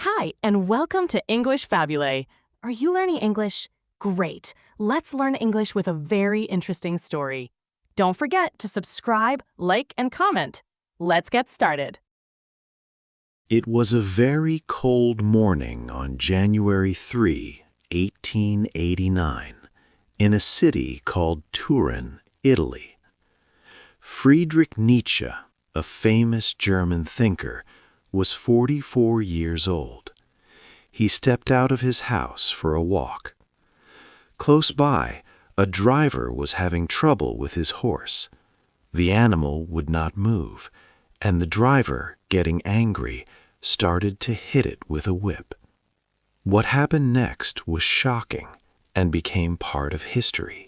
Hi, and welcome to English-Fabule. Are you learning English? Great. Let's learn English with a very interesting story. Don't forget to subscribe, like, and comment. Let's get started. It was a very cold morning on January 3, 1889, in a city called Turin, Italy. Friedrich Nietzsche, a famous German thinker, was 44 years old. He stepped out of his house for a walk. Close by, a driver was having trouble with his horse. The animal would not move, and the driver, getting angry, started to hit it with a whip. What happened next was shocking and became part of history.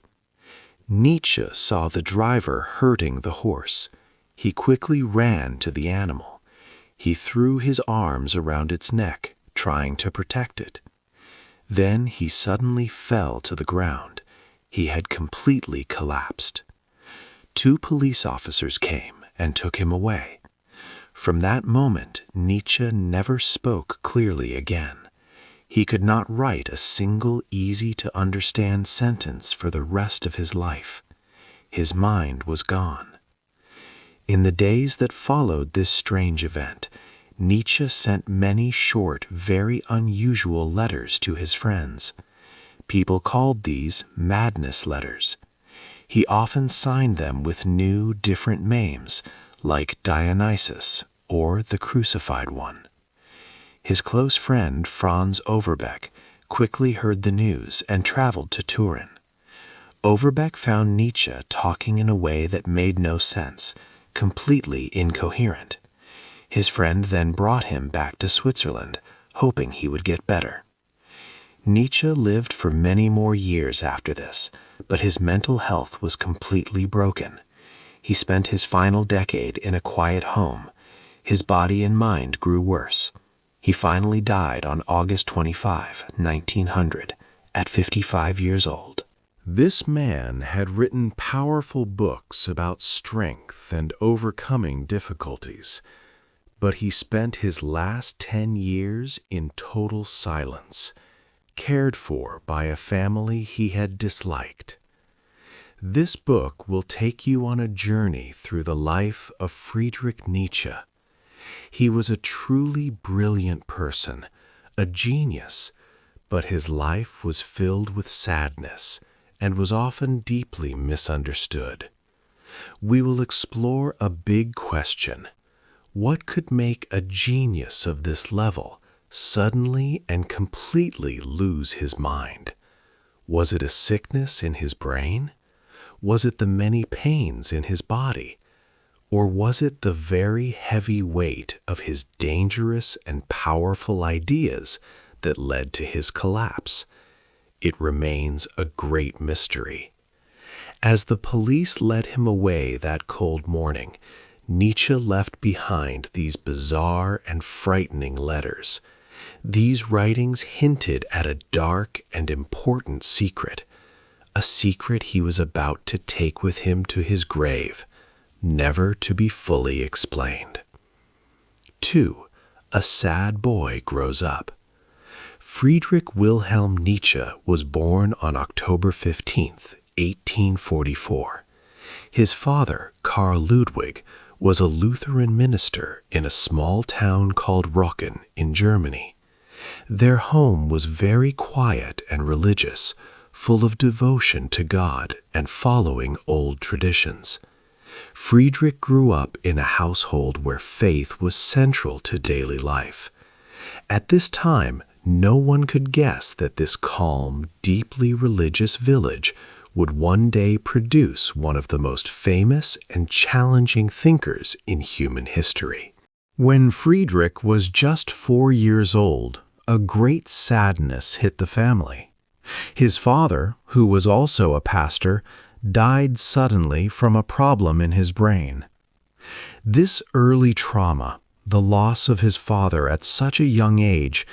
Nietzsche saw the driver hurting the horse. He quickly ran to the animal. He threw his arms around its neck, trying to protect it. Then he suddenly fell to the ground. He had completely collapsed. 2 police officers came and took him away. From that moment, Nietzsche never spoke clearly again. He could not write a single easy-to-understand sentence for the rest of his life. His mind was gone. In the days that followed this strange event, Nietzsche sent many short, very unusual letters to his friends. People called these madness letters. He often signed them with new, different names, like Dionysus or the Crucified One. His close friend, Franz Overbeck, quickly heard the news and traveled to Turin. Overbeck found Nietzsche talking in a way that made no sense, completely incoherent. His friend then brought him back to Switzerland, hoping he would get better. Nietzsche lived for many more years after this, but his mental health was completely broken. He spent his final decade in a quiet home. His body and mind grew worse. He finally died on August 25, 1900, at 55 years old. This man had written powerful books about strength and overcoming difficulties, but he spent his last 10 years in total silence, cared for by a family he had disliked. This book will take you on a journey through the life of Friedrich Nietzsche. He was a truly brilliant person, a genius, but his life was filled with sadness and was often deeply misunderstood. We will explore a big question. What could make a genius of this level suddenly and completely lose his mind? Was it a sickness in his brain? Was it the many pains in his body? Or was it the very heavy weight of his dangerous and powerful ideas that led to his collapse? It remains a great mystery. As the police led him away that cold morning, Nietzsche left behind these bizarre and frightening letters. These writings hinted at a dark and important secret, a secret he was about to take with him to his grave, never to be fully explained. 2. A sad boy grows up. Friedrich Wilhelm Nietzsche was born on October 15, 1844. His father, Karl Ludwig, was a Lutheran minister in a small town called Rocken in Germany. Their home was very quiet and religious, full of devotion to God and following old traditions. Friedrich grew up in a household where faith was central to daily life. At this time, no one could guess that this calm, deeply religious village would one day produce one of the most famous and challenging thinkers in human history. When Friedrich was just 4 years old, a great sadness hit the family. His father, who was also a pastor, died suddenly from a problem in his brain. This early trauma, the loss of his father at such a young age,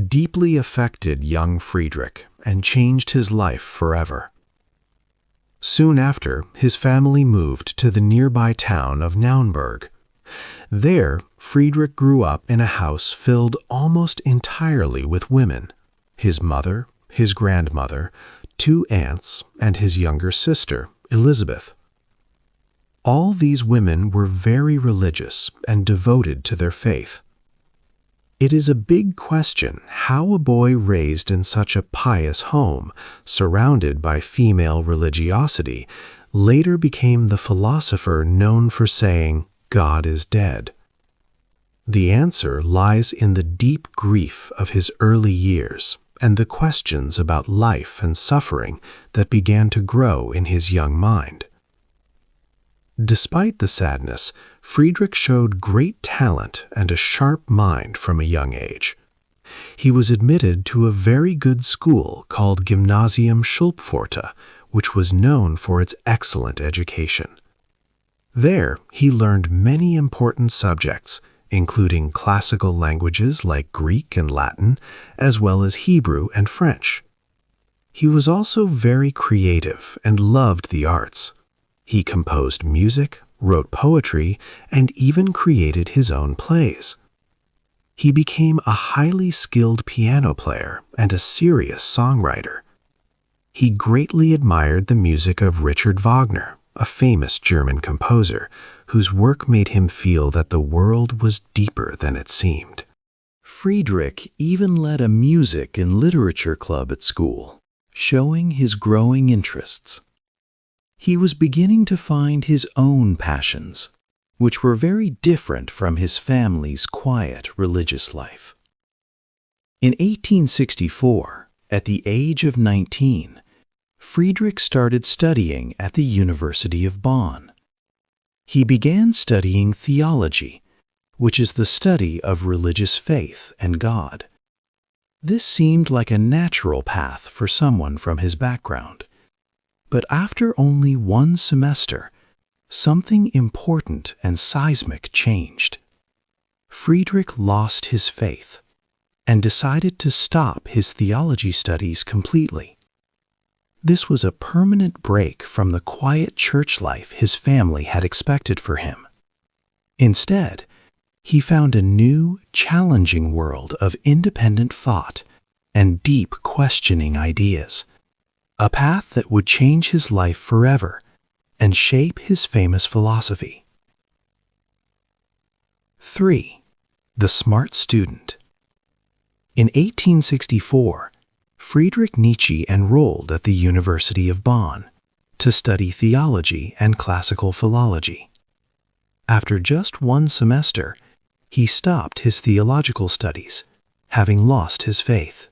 deeply affected young Friedrich and changed his life forever. Soon after, his family moved to the nearby town of Naumburg. There, Friedrich grew up in a house filled almost entirely with women: his mother, his grandmother, two aunts, and his younger sister, Elizabeth. All these women were very religious and devoted to their faith. It is a big question how a boy raised in such a pious home, surrounded by female religiosity, later became the philosopher known for saying, "God is dead." The answer lies in the deep grief of his early years and the questions about life and suffering that began to grow in his young mind. Despite the sadness, Friedrich showed great talent and a sharp mind from a young age. He was admitted to a very good school called Gymnasium Schulpforta, which was known for its excellent education. There, he learned many important subjects, including classical languages like Greek and Latin, as well as Hebrew and French. He was also very creative and loved the arts. He composed music, wrote poetry, and even created his own plays. He became a highly skilled piano player and a serious songwriter. He greatly admired the music of Richard Wagner, a famous German composer, whose work made him feel that the world was deeper than it seemed. Friedrich even led a music and literature club at school, showing his growing interests. He was beginning to find his own passions, which were very different from his family's quiet religious life. In 1864, at the age of 19, Friedrich started studying at the University of Bonn. He began studying theology, which is the study of religious faith and God. This seemed like a natural path for someone from his background. But after only one semester, something important and seismic changed. Friedrich lost his faith and decided to stop his theology studies completely. This was a permanent break from the quiet church life his family had expected for him. Instead, he found a new, challenging world of independent thought and deep questioning ideas, a path that would change his life forever and shape his famous philosophy. 3. The Smart Student. In 1864, Friedrich Nietzsche enrolled at the University of Bonn to study theology and classical philology. After just one semester, he stopped his theological studies, having lost his faith.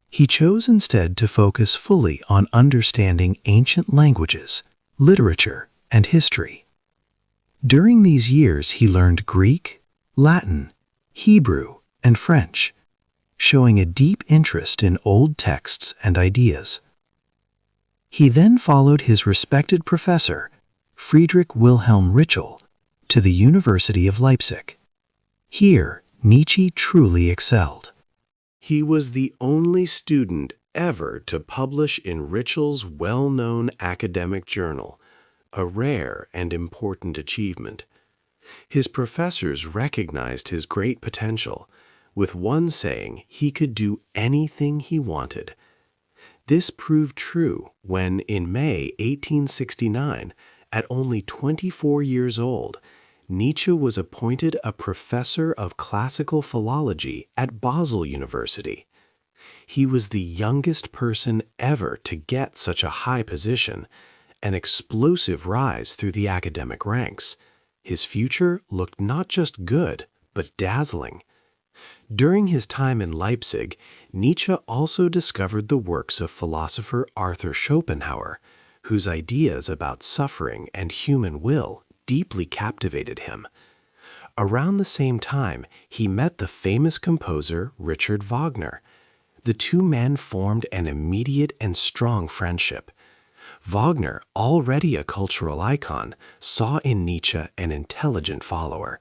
He chose instead to focus fully on understanding ancient languages, literature, and history. During these years, he learned Greek, Latin, Hebrew, and French, showing a deep interest in old texts and ideas. He then followed his respected professor, Friedrich Wilhelm Ritschl, to the University of Leipzig. Here, Nietzsche truly excelled. He was the only student ever to publish in Ritschl's well-known academic journal, a rare and important achievement. His professors recognized his great potential, with one saying he could do anything he wanted. This proved true when, in May 1869, at only 24 years old, Nietzsche was appointed a professor of classical philology at Basel University. He was the youngest person ever to get such a high position, an explosive rise through the academic ranks. His future looked not just good, but dazzling. During his time in Leipzig, Nietzsche also discovered the works of philosopher Arthur Schopenhauer, whose ideas about suffering and human will deeply captivated him. Around the same time, he met the famous composer Richard Wagner. The two men formed an immediate and strong friendship. Wagner, already a cultural icon, saw in Nietzsche an intelligent follower.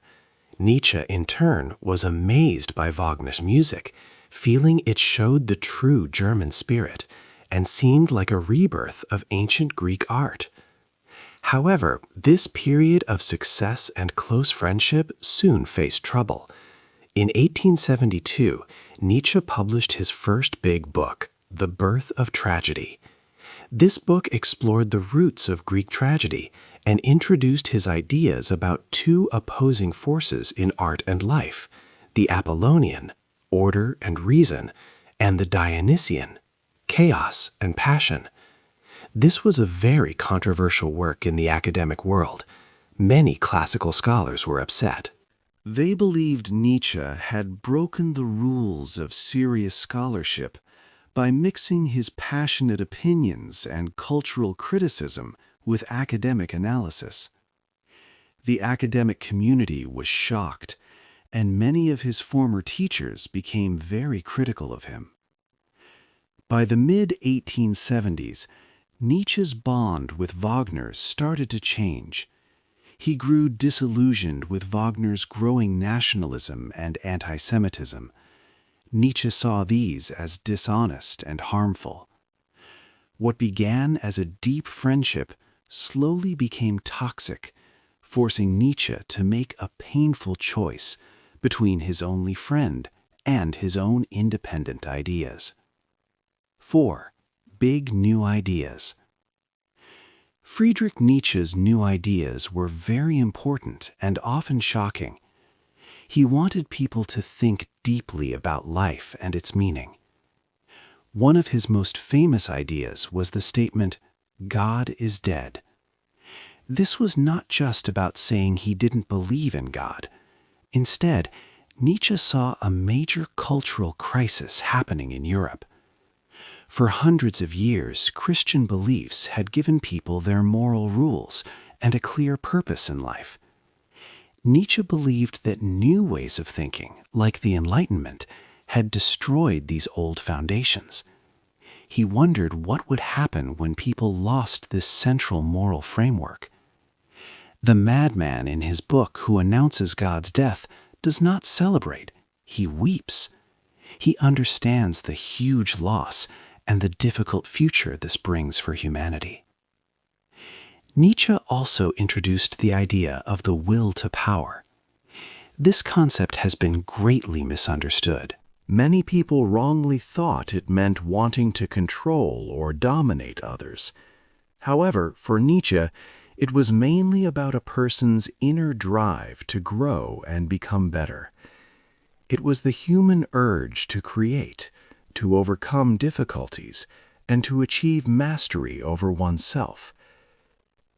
Nietzsche, in turn, was amazed by Wagner's music, feeling it showed the true German spirit and seemed like a rebirth of ancient Greek art. However, this period of success and close friendship soon faced trouble. In 1872, Nietzsche published his first big book, The Birth of Tragedy. This book explored the roots of Greek tragedy and introduced his ideas about two opposing forces in art and life, the Apollonian, order and reason, and the Dionysian, chaos and passion. This was a very controversial work in the academic world. Many classical scholars were upset. They believed Nietzsche had broken the rules of serious scholarship by mixing his passionate opinions and cultural criticism with academic analysis. The academic community was shocked, and many of his former teachers became very critical of him. By the mid-1870s, Nietzsche's bond with Wagner started to change. He grew disillusioned with Wagner's growing nationalism and anti-Semitism. Nietzsche saw these as dishonest and harmful. What began as a deep friendship slowly became toxic, forcing Nietzsche to make a painful choice between his only friend and his own independent ideas. 4. Big new ideas. Friedrich Nietzsche's new ideas were very important and often shocking. He wanted people to think deeply about life and its meaning. One of his most famous ideas was the statement, "God is dead." This was not just about saying he didn't believe in God. Instead, Nietzsche saw a major cultural crisis happening in Europe. For hundreds of years, Christian beliefs had given people their moral rules and a clear purpose in life. Nietzsche believed that new ways of thinking, like the Enlightenment, had destroyed these old foundations. He wondered what would happen when people lost this central moral framework. The madman in his book who announces God's death does not celebrate, he weeps. He understands the huge loss and the difficult future this brings for humanity. Nietzsche also introduced the idea of the will to power. This concept has been greatly misunderstood. Many people wrongly thought it meant wanting to control or dominate others. However, for Nietzsche, it was mainly about a person's inner drive to grow and become better. It was the human urge to create, to overcome difficulties, and to achieve mastery over oneself.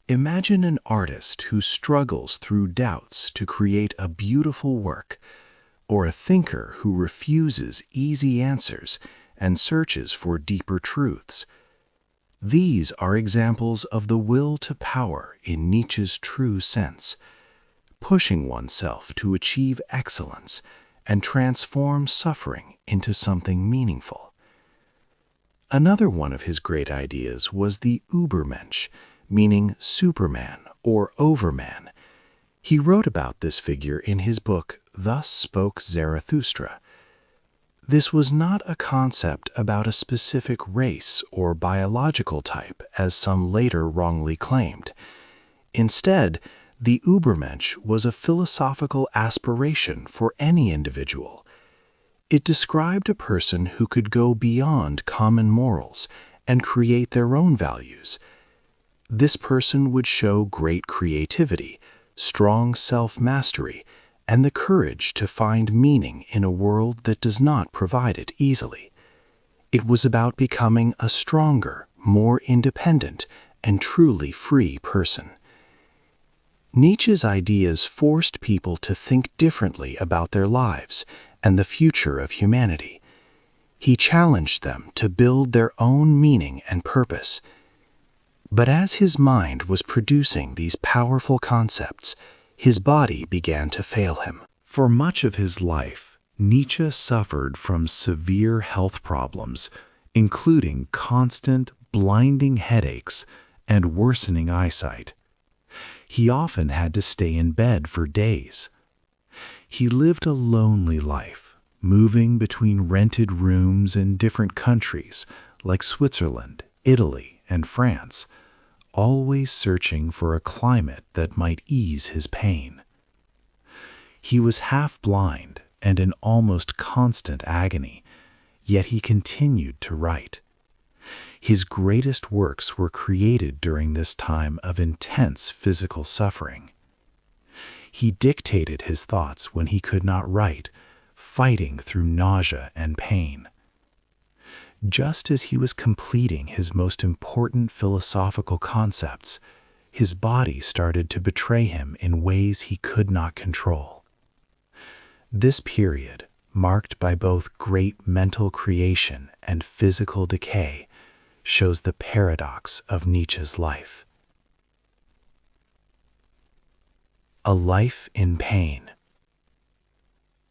Imagine an artist who struggles through doubts to create a beautiful work, or a thinker who refuses easy answers and searches for deeper truths. These are examples of the will to power in Nietzsche's true sense, pushing oneself to achieve excellence and transform suffering into something meaningful. Another one of his great ideas was the Übermensch, meaning Superman or Overman. He wrote about this figure in his book, Thus Spoke Zarathustra. This was not a concept about a specific race or biological type, as some later wrongly claimed. Instead, the Übermensch was a philosophical aspiration for any individual. It described a person who could go beyond common morals and create their own values. This person would show great creativity, strong self-mastery, and the courage to find meaning in a world that does not provide it easily. It was about becoming a stronger, more independent, and truly free person. Nietzsche's ideas forced people to think differently about their lives and the future of humanity. He challenged them to build their own meaning and purpose. But as his mind was producing these powerful concepts, his body began to fail him. For much of his life, Nietzsche suffered from severe health problems, including constant, blinding headaches and worsening eyesight. He often had to stay in bed for days. He lived a lonely life, moving between rented rooms in different countries like Switzerland, Italy, and France, always searching for a climate that might ease his pain. He was half blind and in almost constant agony, yet he continued to write. His greatest works were created during this time of intense physical suffering. He dictated his thoughts when he could not write, fighting through nausea and pain. Just as he was completing his most important philosophical concepts, his body started to betray him in ways he could not control. This period, marked by both great mental creation and physical decay, shows the paradox of Nietzsche's life. A life in pain.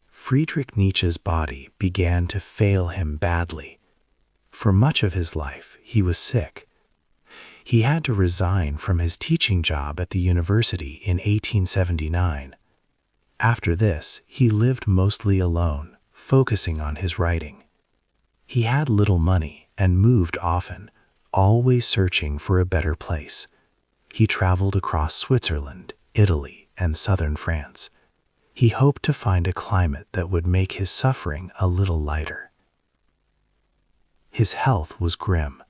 Friedrich Nietzsche's body began to fail him badly. For much of his life, he was sick. He had to resign from his teaching job at the university in 1879. After this, he lived mostly alone, focusing on his writing. He had little money and moved often, always searching for a better place. He traveled across Switzerland, Italy, and southern France. He hoped to find a climate that would make his suffering a little lighter. His health was grim.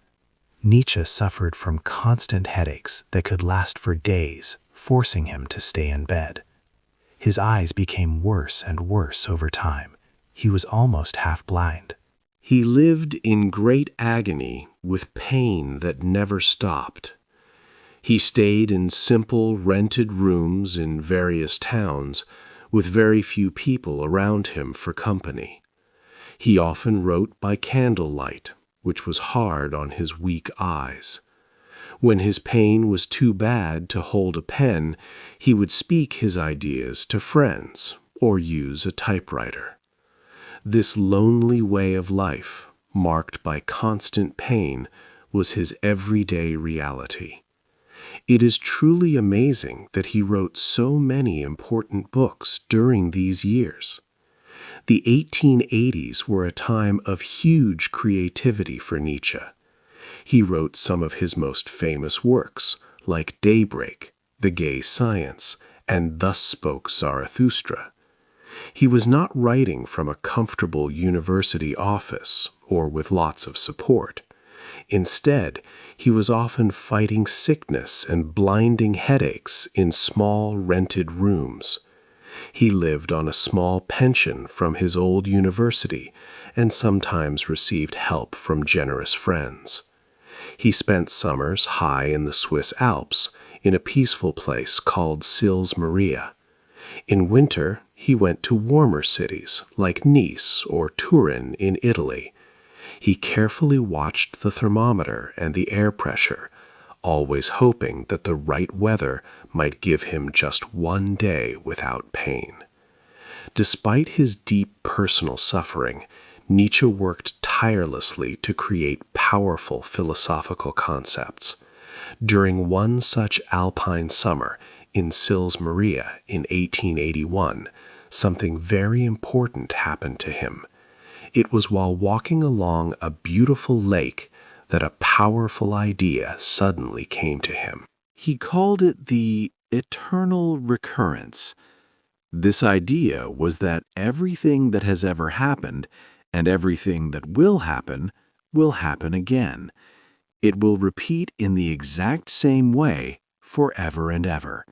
Nietzsche suffered from constant headaches that could last for days, forcing him to stay in bed. His eyes became worse and worse over time. He was almost half blind. He lived in great agony with pain that never stopped. He stayed in simple rented rooms in various towns with very few people around him for company. He often wrote by candlelight, which was hard on his weak eyes. When his pain was too bad to hold a pen, he would speak his ideas to friends or use a typewriter. This lonely way of life, marked by constant pain, was his everyday reality. It is truly amazing that he wrote so many important books during these years. The 1880s were a time of huge creativity for Nietzsche. He wrote some of his most famous works, like Daybreak, The Gay Science, and Thus Spoke Zarathustra. He was not writing from a comfortable university office or with lots of support. Instead, he was often fighting sickness and blinding headaches in small rented rooms. He lived on a small pension from his old university and sometimes received help from generous friends. He spent summers high in the Swiss Alps in a peaceful place called Sils Maria. In winter, he went to warmer cities like Nice or Turin in Italy. He carefully watched the thermometer and the air pressure, always hoping that the right weather might give him just one day without pain. Despite his deep personal suffering, Nietzsche worked tirelessly to create powerful philosophical concepts. During one such alpine summer in Sils Maria in 1881, something very important happened to him. It was while walking along a beautiful lake that a powerful idea suddenly came to him. He called it the eternal recurrence. This idea was that everything that has ever happened and everything that will happen again. It will repeat in the exact same way forever and ever.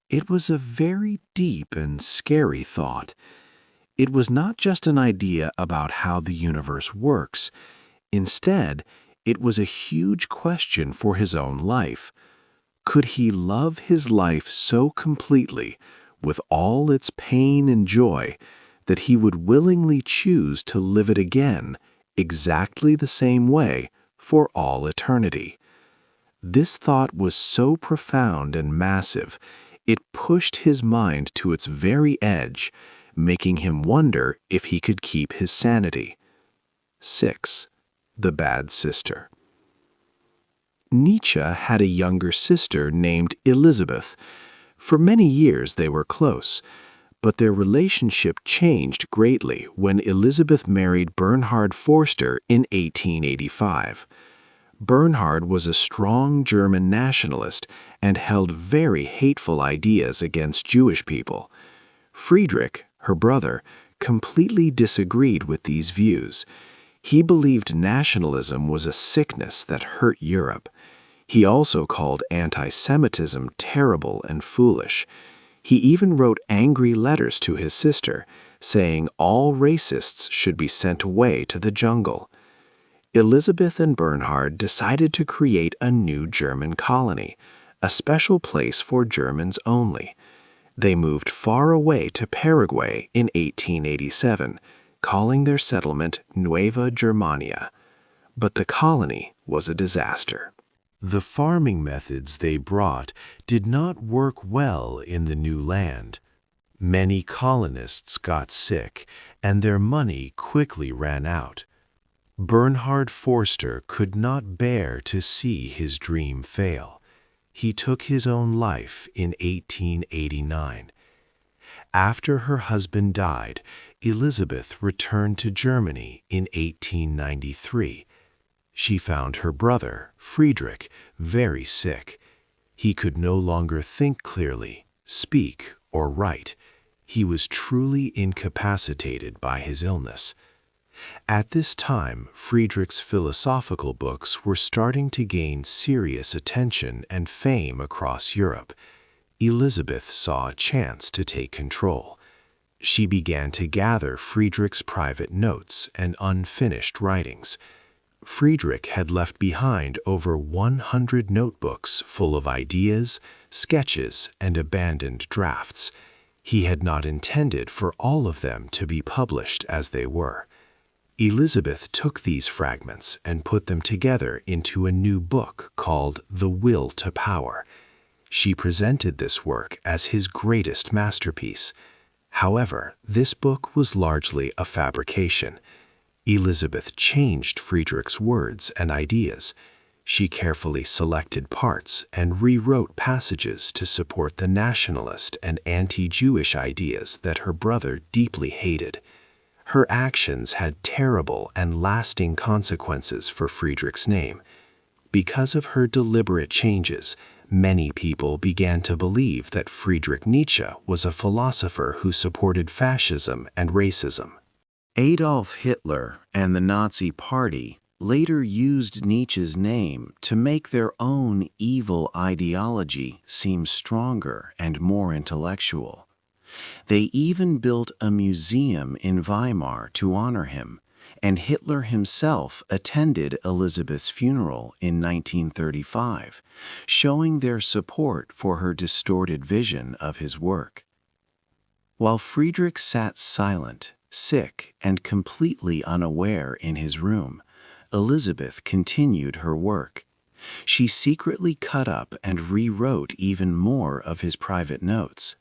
It was a very deep and scary thought. It was not just an idea about how the universe works. Instead, it was a huge question for his own life. Could he love his life so completely, with all its pain and joy, that he would willingly choose to live it again, exactly the same way, for all eternity? This thought was so profound and massive, it pushed his mind to its very edge, making him wonder if he could keep his sanity. 6. The Bad Sister. Nietzsche had a younger sister named Elizabeth. For many years they were close, but their relationship changed greatly when Elizabeth married Bernhard Forster in 1885. Bernhard was a strong German nationalist and held very hateful ideas against Jewish people. Friedrich, her brother, completely disagreed with these views. He believed nationalism was a sickness that hurt Europe. He also called anti-Semitism terrible and foolish. He even wrote angry letters to his sister, saying all racists should be sent away to the jungle. Elizabeth and Bernhard decided to create a new German colony, a special place for Germans only. They moved far away to Paraguay in 1887, calling their settlement Nueva Germania. But the colony was a disaster. The farming methods they brought did not work well in the new land. Many colonists got sick, and their money quickly ran out. Bernhard Forster could not bear to see his dream fail. He took his own life in 1889. After her husband died, Elizabeth returned to Germany in 1893. She found her brother, Friedrich, very sick. He could no longer think clearly, speak, or write. He was truly incapacitated by his illness. At this time, Friedrich's philosophical books were starting to gain serious attention and fame across Europe. Elizabeth saw a chance to take control. She began to gather Friedrich's private notes and unfinished writings. Friedrich had left behind over 100 notebooks full of ideas, sketches, and abandoned drafts. He had not intended for all of them to be published as they were. Elizabeth took these fragments and put them together into a new book called The Will to Power. She presented this work as his greatest masterpiece. However, this book was largely a fabrication. Elizabeth changed Friedrich's words and ideas. She carefully selected parts and rewrote passages to support the nationalist and anti-Jewish ideas that her brother deeply hated. Her actions had terrible and lasting consequences for Friedrich's name. Because of her deliberate changes, many people began to believe that Friedrich Nietzsche was a philosopher who supported fascism and racism. Adolf Hitler and the Nazi Party later used Nietzsche's name to make their own evil ideology seem stronger and more intellectual. They even built a museum in Weimar to honor him, and Hitler himself attended Elizabeth's funeral in 1935, showing their support for her distorted vision of his work. While Friedrich sat silent, sick, and completely unaware in his room, Elizabeth continued her work. She secretly cut up and rewrote even more of his private notes.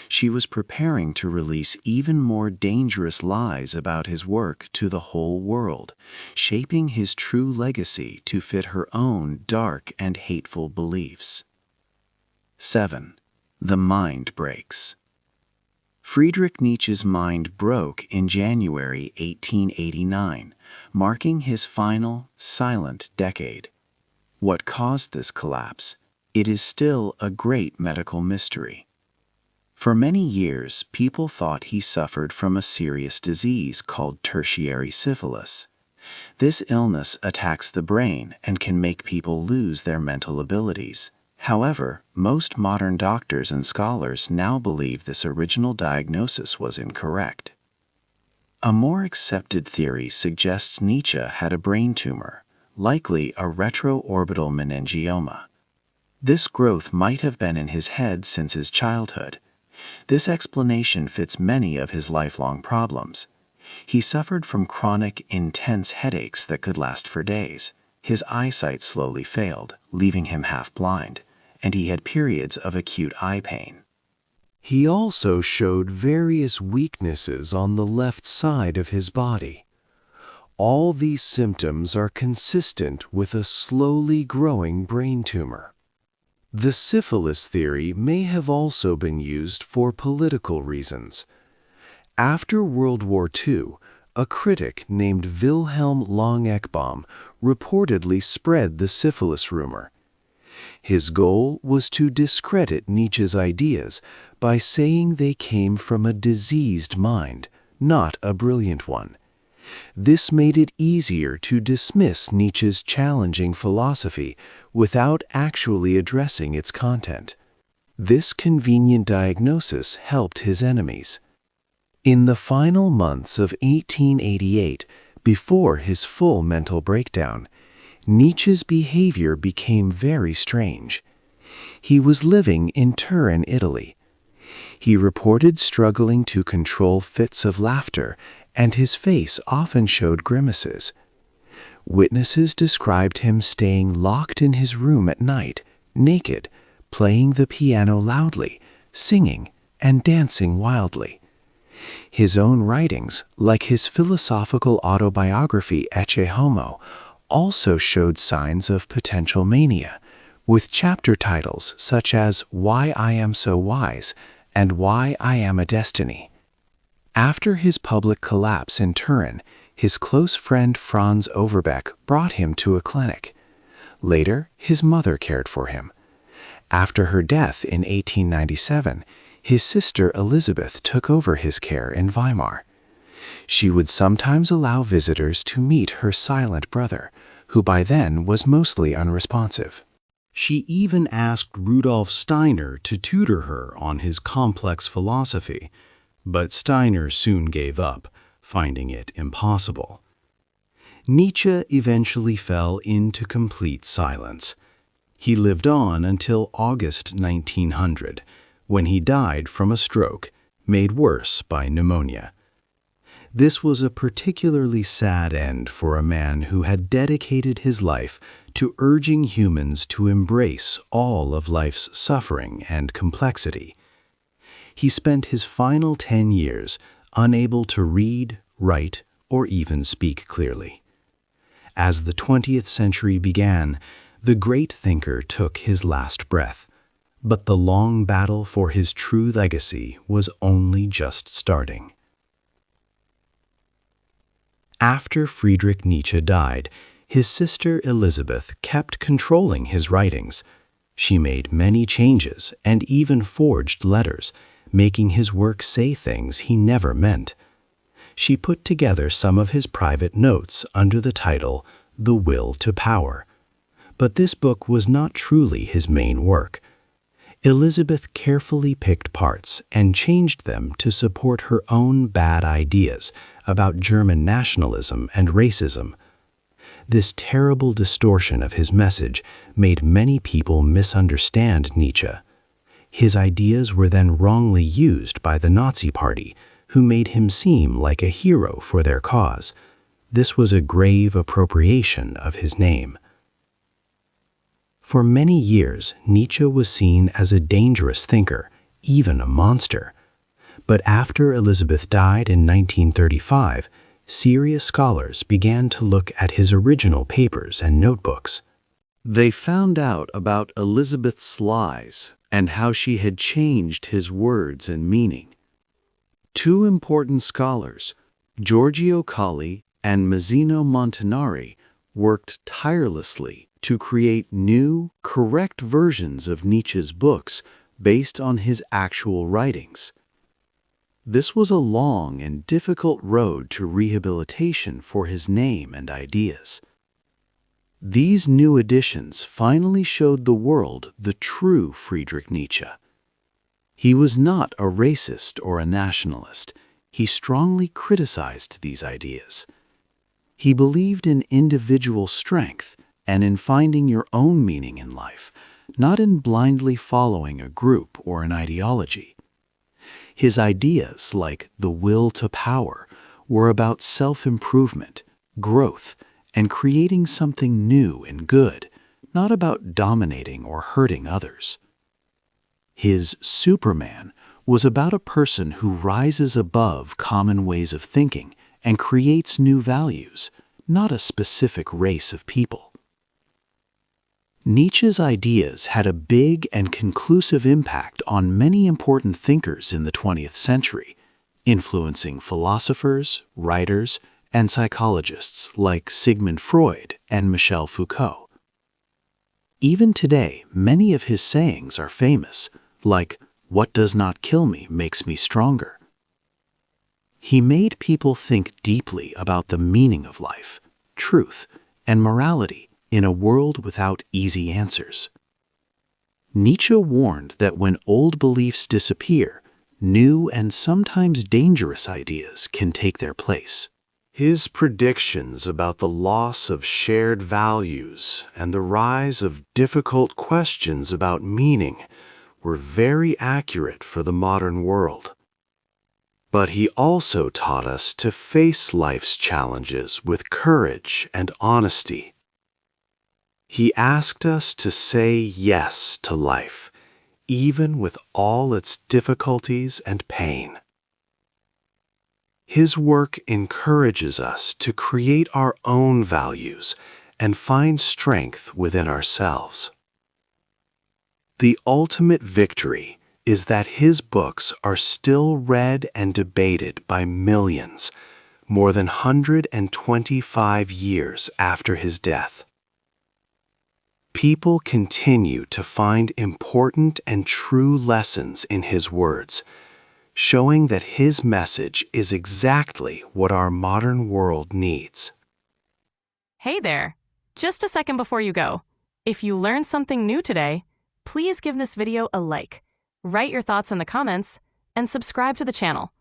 She was preparing to release even more dangerous lies about his work to the whole world, shaping his true legacy to fit her own dark and hateful beliefs. 7. The mind breaks. Friedrich Nietzsche's mind broke in January 1889, marking his final, silent decade. What caused this collapse? It is still a great medical mystery. For many years, people thought he suffered from a serious disease called tertiary syphilis. This illness attacks the brain and can make people lose their mental abilities. However, most modern doctors and scholars now believe this original diagnosis was incorrect. A more accepted theory suggests Nietzsche had a brain tumor, likely a retroorbital meningioma. This growth might have been in his head since his childhood. This explanation fits many of his lifelong problems. He suffered from chronic, intense headaches that could last for days. His eyesight slowly failed, leaving him half blind, and he had periods of acute eye pain. He also showed various weaknesses on the left side of his body. All these symptoms are consistent with a slowly growing brain tumor. The syphilis theory may have also been used for political reasons. After World War II, a critic named Wilhelm Long-Ekbaum reportedly spread the syphilis rumor. His goal was to discredit Nietzsche's ideas by saying they came from a diseased mind, not a brilliant one. This made it easier to dismiss Nietzsche's challenging philosophy without actually addressing its content. This convenient diagnosis helped his enemies. In the final months of 1888, before his full mental breakdown, Nietzsche's behavior became very strange. He was living in Turin, Italy. He reported struggling to control fits of laughter, and his face often showed grimaces. Witnesses described him staying locked in his room at night, naked, playing the piano loudly, singing, and dancing wildly. His own writings, like his philosophical autobiography Ecce Homo, also showed signs of potential mania, with chapter titles such as Why I Am So Wise and Why I Am a Destiny. After his public collapse in Turin, his close friend Franz Overbeck brought him to a clinic. Later, his mother cared for him. After her death in 1897, his sister Elizabeth took over his care in Weimar. She would sometimes allow visitors to meet her silent brother, who by then was mostly unresponsive. She even asked Rudolf Steiner to tutor her on his complex philosophy, but Steiner soon gave up, finding it impossible. Nietzsche eventually fell into complete silence. He lived on until August 1900, when he died from a stroke, made worse by pneumonia. This was a particularly sad end for a man who had dedicated his life to urging humans to embrace all of life's suffering and complexity. He spent his final 10 years unable to read, write, or even speak clearly. As the 20th century began, the great thinker took his last breath, but the long battle for his true legacy was only just starting. After Friedrich Nietzsche died, his sister Elizabeth kept controlling his writings. She made many changes and even forged letters, making his work say things he never meant. She put together some of his private notes under the title The Will to Power. But this book was not truly his main work. Elizabeth carefully picked parts and changed them to support her own bad ideas about German nationalism and racism. This terrible distortion of his message made many people misunderstand Nietzsche. His ideas were then wrongly used by the Nazi Party, who made him seem like a hero for their cause. This was a grave appropriation of his name. For many years, Nietzsche was seen as a dangerous thinker, even a monster. But after Elizabeth died in 1935, serious scholars began to look at his original papers and notebooks. They found out about Elizabeth's lies and how she had changed his words and meaning. Two important scholars, Giorgio Colli and Mazzino Montanari, worked tirelessly to create new, correct versions of Nietzsche's books based on his actual writings. This was a long and difficult road to rehabilitation for his name and ideas. These new editions finally showed the world the true Friedrich Nietzsche. He was not a racist or a nationalist. He strongly criticized these ideas. He believed in individual strength and in finding your own meaning in life, not in blindly following a group or an ideology. His ideas, like the will to power, were about self-improvement, growth, and creating something new and good, not about dominating or hurting others. His Superman was about a person who rises above common ways of thinking and creates new values, not a specific race of people. Nietzsche's ideas had a big and conclusive impact on many important thinkers in the 20th century, influencing philosophers, writers, and psychologists like Sigmund Freud and Michel Foucault. Even today, many of his sayings are famous, like, "What does not kill me makes me stronger." He made people think deeply about the meaning of life, truth, and morality in a world without easy answers. Nietzsche warned that when old beliefs disappear, new and sometimes dangerous ideas can take their place. His predictions about the loss of shared values and the rise of difficult questions about meaning were very accurate for the modern world. But he also taught us to face life's challenges with courage and honesty. He asked us to say yes to life, even with all its difficulties and pain. His work encourages us to create our own values and find strength within ourselves. The ultimate victory is that his books are still read and debated by millions, more than 125 years after his death. People continue to find important and true lessons in his words, showing that his message is exactly what our modern world needs. Hey there! Just a second before you go. If you learned something new today, please give this video a like, write your thoughts in the comments, and subscribe to the channel.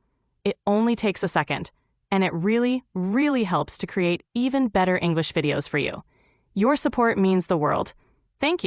It only takes a second, and it really, really helps to create even better English videos for you. Your support means the world. Thank you.